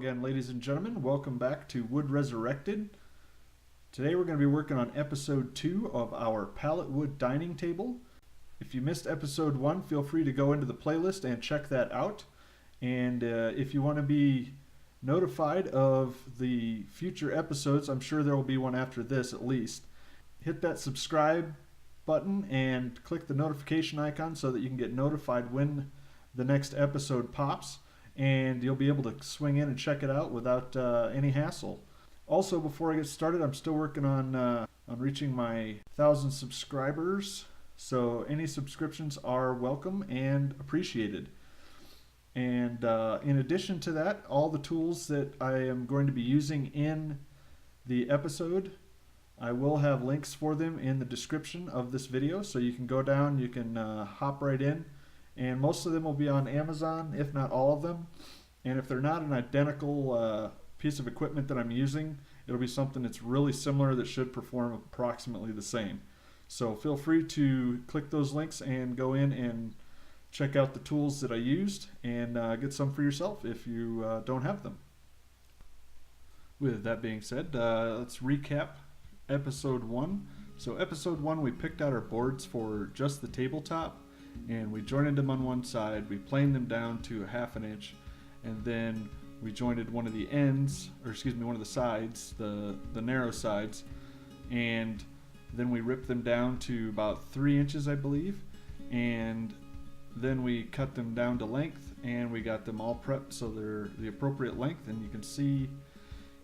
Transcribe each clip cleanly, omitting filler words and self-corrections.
again, ladies and gentlemen. Welcome back to Wood Resurrected. Today we're going to be working on episode 2 of our pallet wood dining table. If you missed episode 1, feel free to go into the playlist and check that out. And if you want to be notified of the future episodes, I'm sure there will be one after this at least, hit that subscribe button and click the notification icon so that you can get notified when the next episode pops, and you'll be able to swing in and check it out without any hassle. Also, before I get started, I'm still working on reaching my 1,000 subscribers, so any subscriptions are welcome and appreciated. And in addition to that, all the tools that I am going to be using in the episode, I will have links for them in the description of this video, so you can go down, you can hop right in, and most of them will be on Amazon, if not all of them. And if they're not an identical piece of equipment that I'm using, it'll be something that's really similar that should perform approximately the same. So feel free to click those links and go in and check out the tools that I used and get some for yourself if you don't have them. With that being said, let's recap episode 1. So episode 1, we picked out our boards for just the tabletop, and we jointed them on one side, we planed them down to 1/2 inch, and then we jointed one of the ends, or excuse me, one of the sides, the narrow sides, and then we ripped them down to about 3 inches, I believe, and then we cut them down to length, and we got them all prepped so they're the appropriate length. And you can see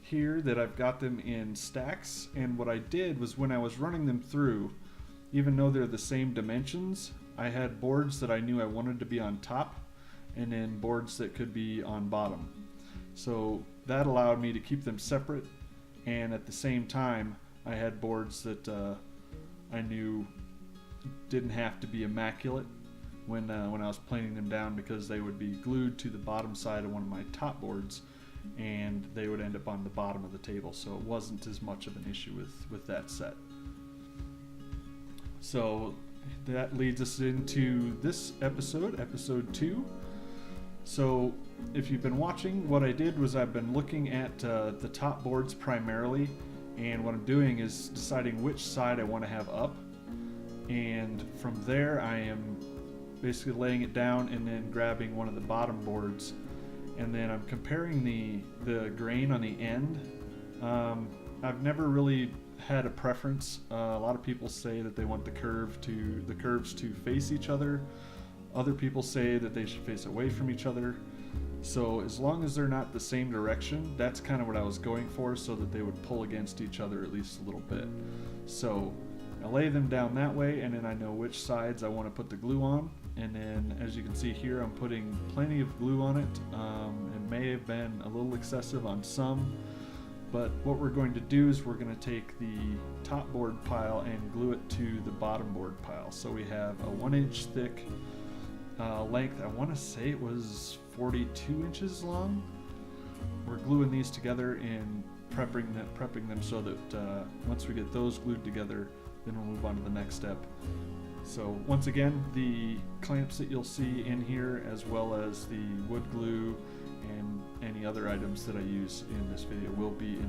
here that I've got them in stacks, and what I did was when I was running them through, even though they're the same dimensions, I had boards that I knew I wanted to be on top and then boards that could be on bottom. So that allowed me to keep them separate, and at the same time I had boards that I knew didn't have to be immaculate when I was planing them down, because they would be glued to the bottom side of one of my top boards and they would end up on the bottom of the table, so it wasn't as much of an issue with that set. So that leads us into this episode, episode 2. So if you've been watching, what I did was I've been looking at the top boards primarily, and what I'm doing is deciding which side I want to have up, and from there I am basically laying it down and then grabbing one of the bottom boards, and then I'm comparing the grain on the end. I've never really had a preference. A lot of people say that they want the curves to face each other. Other people say that they should face away from each other. So as long as they're not the same direction, that's kind of what I was going for, so that they would pull against each other at least a little bit. So I lay them down that way, and then I know which sides I want to put the glue on. And then, as you can see here, I'm putting plenty of glue on it. It may have been a little excessive on some, but what we're going to do is we're going to take the top board pile and glue it to the bottom board pile. So we have a 1 inch thick length. I want to say it was 42 inches long. We're gluing these together and prepping them so that once we get those glued together, then we'll move on to the next step. So once again, the clamps that you'll see in here, as well as the wood glue and any other items that I use in this video, will be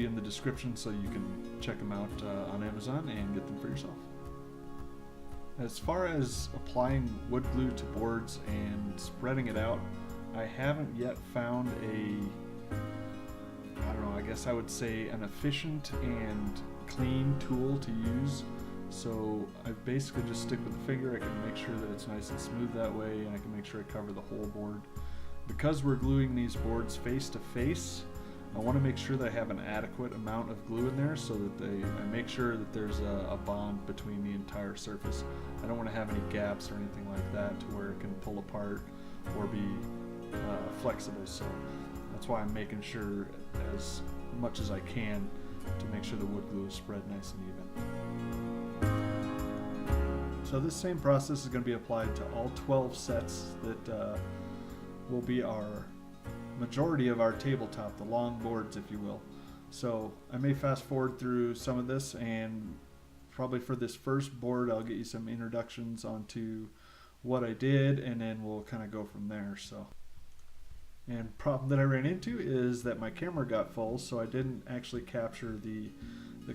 in the description, so you can check them out on Amazon and get them for yourself. As far as applying wood glue to boards and spreading it out, I haven't yet found I guess I would say an efficient and clean tool to use. So I basically just stick with the finger. I can make sure that it's nice and smooth that way, and I can make sure I cover the whole board. Because we're gluing these boards face to face, I want to make sure that I have an adequate amount of glue in there, so that I make sure that there's a bond between the entire surface. I don't want to have any gaps or anything like that to where it can pull apart or be flexible. So that's why I'm making sure as much as I can to make sure the wood glue is spread nice and even. So this same process is going to be applied to all 12 sets that will be our majority of our tabletop, the long boards, if you will. So I may fast forward through some of this, and probably for this first board I'll get you some introductions onto what I did, and then we'll kind of go from there. So And problem that I ran into is that my camera got full, so I didn't actually capture the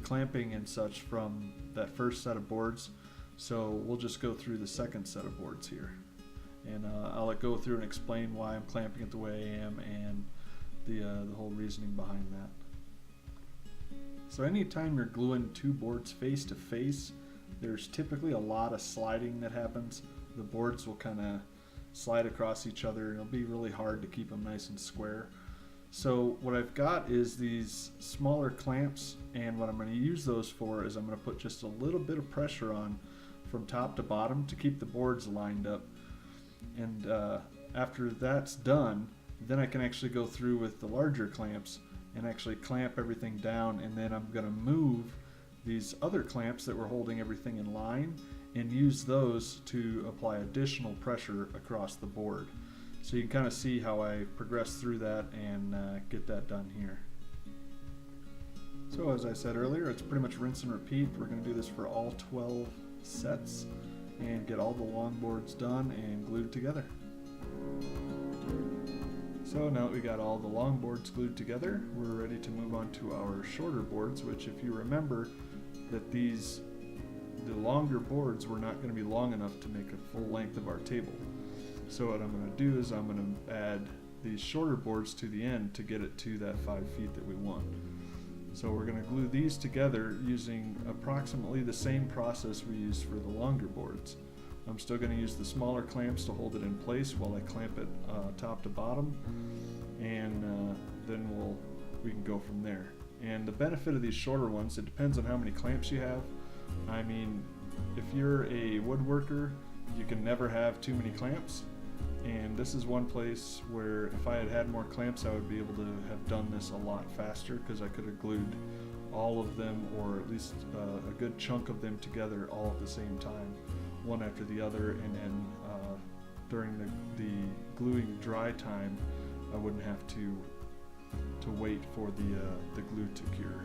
clamping and such from that first set of boards. So we'll just go through the second set of boards here. And I'll go through and explain why I'm clamping it the way I am and the whole reasoning behind that. So anytime you're gluing two boards face to face, there's typically a lot of sliding that happens. The boards will kind of slide across each other and it'll be really hard to keep them nice and square. So what I've got is these smaller clamps, and what I'm going to use those for is I'm going to put just a little bit of pressure on from top to bottom to keep the boards lined up. And after that's done, then I can actually go through with the larger clamps and actually clamp everything down, and then I'm going to move these other clamps that were holding everything in line and use those to apply additional pressure across the board. So you can kind of see how I progress through that and get that done here. So as I said earlier, it's pretty much rinse and repeat. We're going to do this for all 12 sets and get all the long boards done and glued together. So now that we got all the long boards glued together, we're ready to move on to our shorter boards, which, if you remember, that the longer boards were not going to be long enough to make a full length of our table. So what I'm going to do is I'm going to add these shorter boards to the end to get it to that 5 feet that we want. So we're going to glue these together using approximately the same process we used for the longer boards. I'm still going to use the smaller clamps to hold it in place while I clamp it top to bottom, and then we can go from there. And the benefit of these shorter ones, it depends on how many clamps you have. I mean, if you're a woodworker, you can never have too many clamps, and this is one place where if I had had more clamps, I would be able to have done this a lot faster, because I could have glued all of them, or at least a good chunk of them together all at the same time, one after the other, and then during the gluing dry time, I wouldn't have to wait for the glue to cure.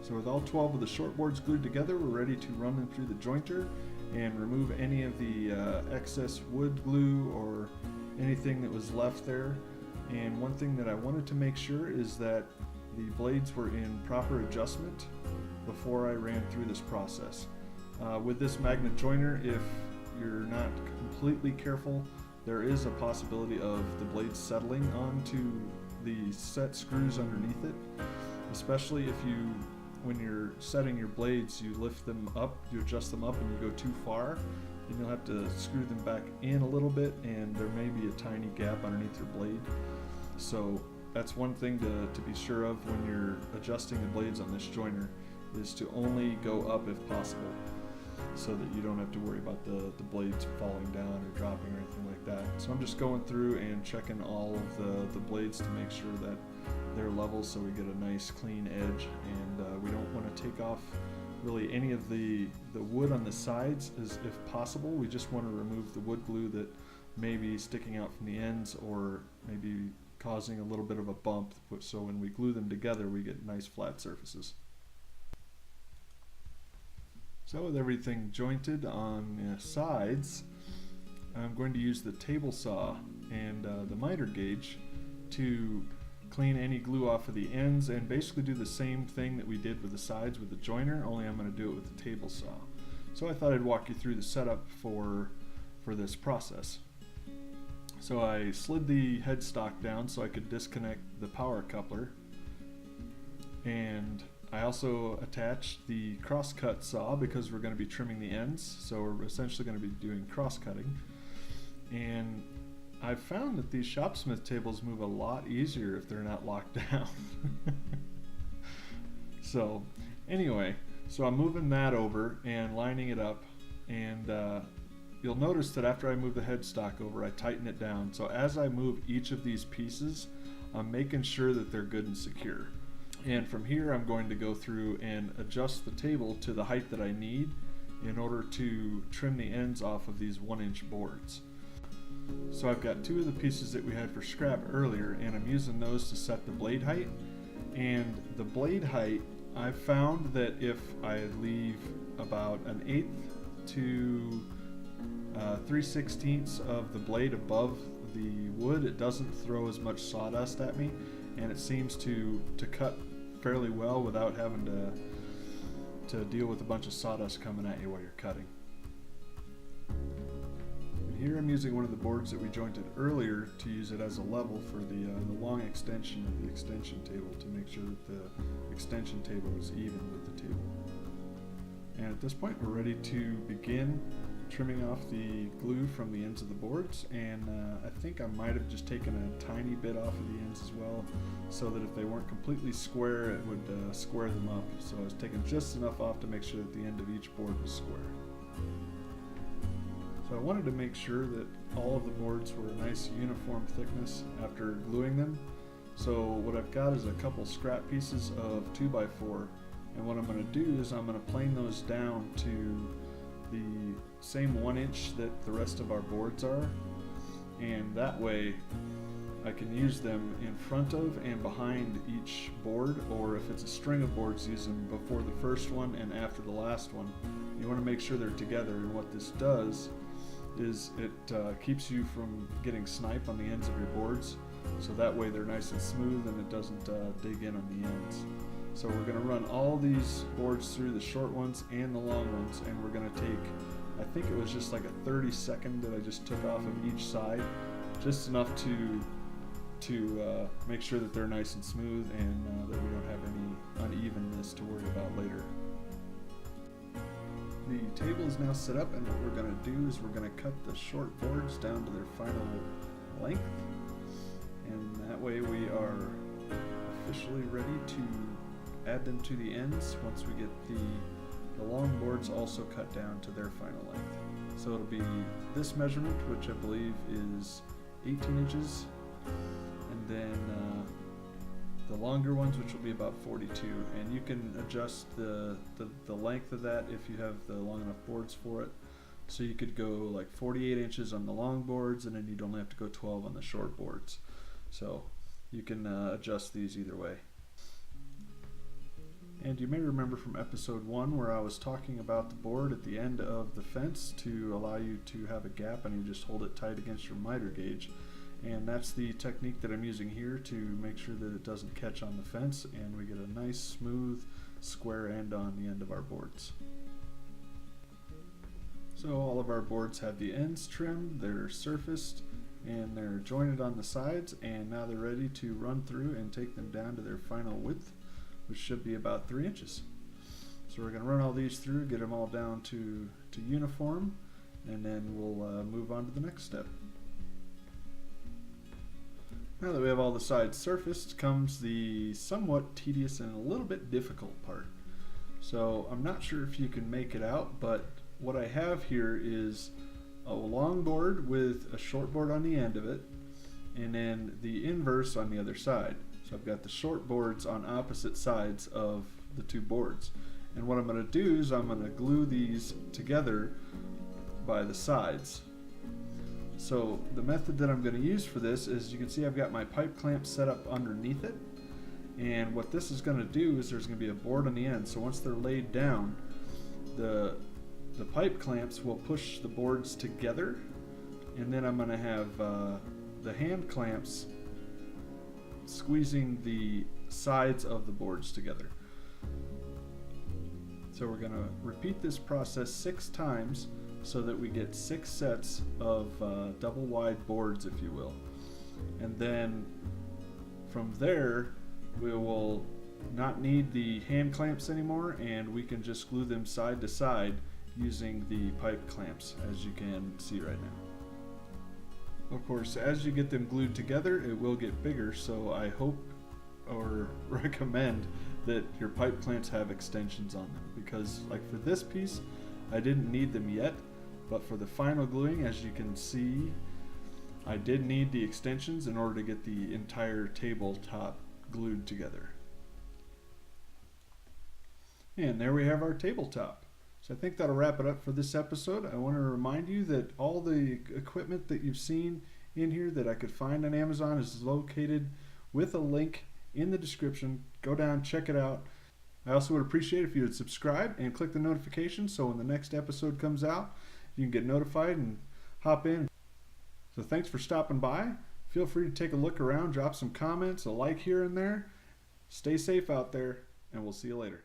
So with all 12 of the short boards glued together, we're ready to run them through the jointer and remove any of the excess wood glue or anything that was left there. And one thing that I wanted to make sure is that the blades were in proper adjustment before I ran through this process. With this magnet joiner, if you're not completely careful, there is a possibility of the blades settling onto the set screws underneath it, especially if when you're setting your blades, you lift them up, you adjust them up, and you go too far, and you'll have to screw them back in a little bit, and there may be a tiny gap underneath your blade. So that's one thing to be sure of when you're adjusting the blades on this joiner, is to only go up if possible, so that you don't have to worry about the blades falling down or dropping or anything like that. So I'm just going through and checking all of the blades to make sure that they're level, so we get a nice clean edge, and we don't want to take off really any of the wood on the sides if possible. We just want to remove the wood glue that may be sticking out from the ends or maybe causing a little bit of a bump, so when we glue them together we get nice flat surfaces. So with everything jointed on the sides, I'm going to use the table saw and the miter gauge to clean any glue off of the ends, and basically do the same thing that we did with the sides with the joiner, only I'm going to do it with the table saw. So I thought I'd walk you through the setup for this process. So I slid the headstock down so I could disconnect the power coupler, and I also attached the cross-cut saw because we're going to be trimming the ends, so we're essentially going to be doing cross-cutting. And I've found that these shopsmith tables move a lot easier if they're not locked down. So anyway, so I'm moving that over and lining it up, and you'll notice that after I move the headstock over, I tighten it down. So as I move each of these pieces, I'm making sure that they're good and secure. And from here, I'm going to go through and adjust the table to the height that I need in order to trim the ends off of these 1-inch boards. So I've got 2 of the pieces that we had for scrap earlier, and I'm using those to set the blade height. And the blade height, I've found that if I leave about 1/8 to 3/16 of the blade above the wood, it doesn't throw as much sawdust at me, and it seems to cut fairly well without having to deal with a bunch of sawdust coming at you while you're cutting. And here I'm using one of the boards that we jointed earlier to use it as a level for the long extension of the extension table, to make sure that the extension table is even with the table. And at this point we're ready to begin trimming off the glue from the ends of the boards, and I think I might have just taken a tiny bit off of the ends as well, so that if they weren't completely square, it would square them up. So I was taking just enough off to make sure that the end of each board was square. So I wanted to make sure that all of the boards were a nice uniform thickness after gluing them. So what I've got is a couple scrap pieces of 2x4, and what I'm going to do is I'm going to plane those down to the same 1 inch that the rest of our boards are, and that way I can use them in front of and behind each board, or if it's a string of boards, use them before the first one and after the last one. You want to make sure they're together, and what this does is it keeps you from getting snipe on the ends of your boards, so that way they're nice and smooth and it doesn't dig in on the ends. So we're going to run all these boards through, the short ones and the long ones, and we're going to take, I think it was just like a 30-second that I just took off of each side, just enough to make sure that they're nice and smooth, and that we don't have any unevenness to worry about later. The table is now set up, and what we're going to do is we're going to cut the short boards down to their final length, and that way we are officially ready to add them to the ends once we get the long boards also cut down to their final length. So it'll be this measurement, which I believe is 18 inches, and then the longer ones, which will be about 42, and you can adjust the length of that if you have the long enough boards for it. So you could go like 48 inches on the long boards, and then you'd only have to go 12 on the short boards. So you can adjust these either way. And you may remember from episode 1 where I was talking about the board at the end of the fence to allow you to have a gap, and you just hold it tight against your miter gauge. And that's the technique that I'm using here to make sure that it doesn't catch on the fence, and we get a nice smooth square end on the end of our boards. So all of our boards have the ends trimmed, they're surfaced, and they're jointed on the sides, and now they're ready to run through and take them down to their final width, which should be about 3 inches. So we're going to run all these through, get them all down to uniform, and then we'll move on to the next step. Now that we have all the sides surfaced comes the somewhat tedious and a little bit difficult part. So I'm not sure if you can make it out, but what I have here is a long board with a short board on the end of it, and then the inverse on the other side. So I've got the short boards on opposite sides of the two boards. And what I'm going to do is I'm going to glue these together by the sides. So the method that I'm going to use for this is, you can see I've got my pipe clamp set up underneath it. And what this is going to do is there's going to be a board on the end. So once they're laid down, the pipe clamps will push the boards together. And then I'm going to have the hand clamps squeezing the sides of the boards together. So we're going to repeat this process 6 times so that we get 6 sets of double wide boards, if you will. And then from there we will not need the hand clamps anymore, and we can just glue them side to side using the pipe clamps, as you can see right now. Of course, as you get them glued together, it will get bigger, so I hope or recommend that your pipe clamps have extensions on them, because like for this piece I didn't need them yet, but for the final gluing, as you can see, I did need the extensions in order to get the entire tabletop glued together. And there we have our tabletop. So I think that'll wrap it up for this episode. I want to remind you that all the equipment that you've seen in here that I could find on Amazon is located with a link in the description. Go down, check it out. I also would appreciate if you would subscribe and click the notification so when the next episode comes out, you can get notified and hop in. So thanks for stopping by. Feel free to take a look around, drop some comments, a like here and there. Stay safe out there, and we'll see you later.